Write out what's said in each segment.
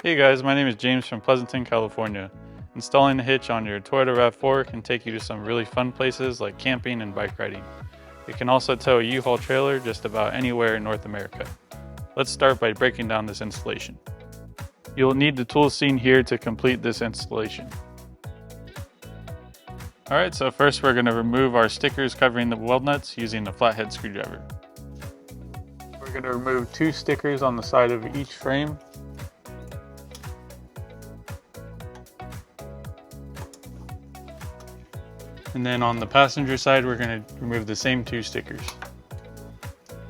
Hey guys, my name is James from Pleasanton, California. Installing a hitch on your Toyota RAV4 can take you to some really fun places like camping and bike riding. It can also tow a U-Haul trailer just about anywhere in North America. Let's start by breaking down this installation. You'll need the tools seen here to complete this installation. Alright, so first we're going to remove our stickers covering the weld nuts using a flathead screwdriver. We're going to remove 2 stickers on the side of each frame. And then on the passenger side, we're going to remove the same 2 stickers.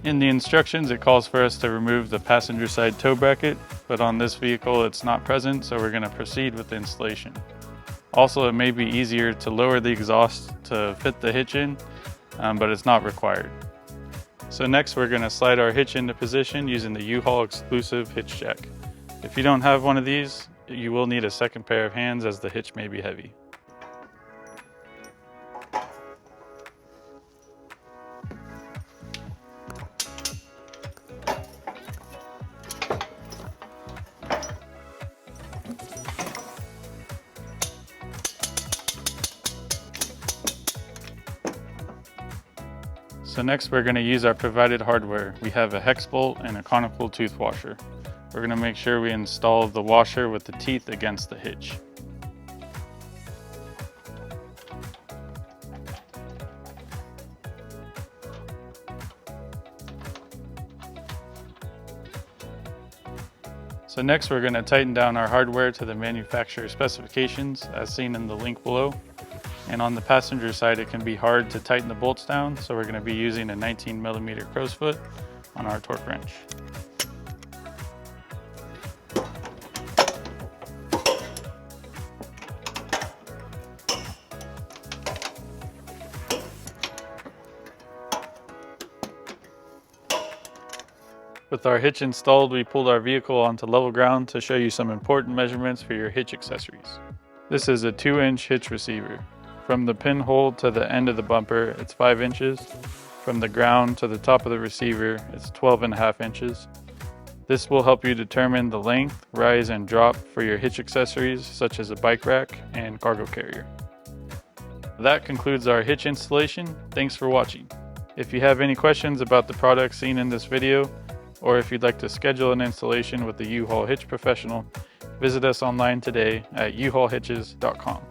In the instructions, it calls for us to remove the passenger side tow bracket, but on this vehicle it's not present, so we're going to proceed with the installation. Also, it may be easier to lower the exhaust to fit the hitch in, but it's not required. So next we're going to slide our hitch into position using the U-Haul exclusive hitch jack. If you don't have one of these, you will need a second pair of hands as the hitch may be heavy. So next we're going to use our provided hardware. We have a hex bolt and a conical tooth washer. We're going to make sure we install the washer with the teeth against the hitch. So next we're going to tighten down our hardware to the manufacturer specifications as seen in the link below. And on the passenger side, it can be hard to tighten the bolts down, so we're going to be using a 19mm crow's foot on our torque wrench. With our hitch installed, we pulled our vehicle onto level ground to show you some important measurements for your hitch accessories. This is a 2-inch hitch receiver. From the pinhole to the end of the bumper, it's 5 inches. From the ground to the top of the receiver, it's 12.5 inches. This will help you determine the length, rise, and drop for your hitch accessories, such as a bike rack and cargo carrier. That concludes our hitch installation. Thanks for watching. If you have any questions about the products seen in this video, or if you'd like to schedule an installation with the U-Haul Hitch Professional, visit us online today at uhaulhitches.com.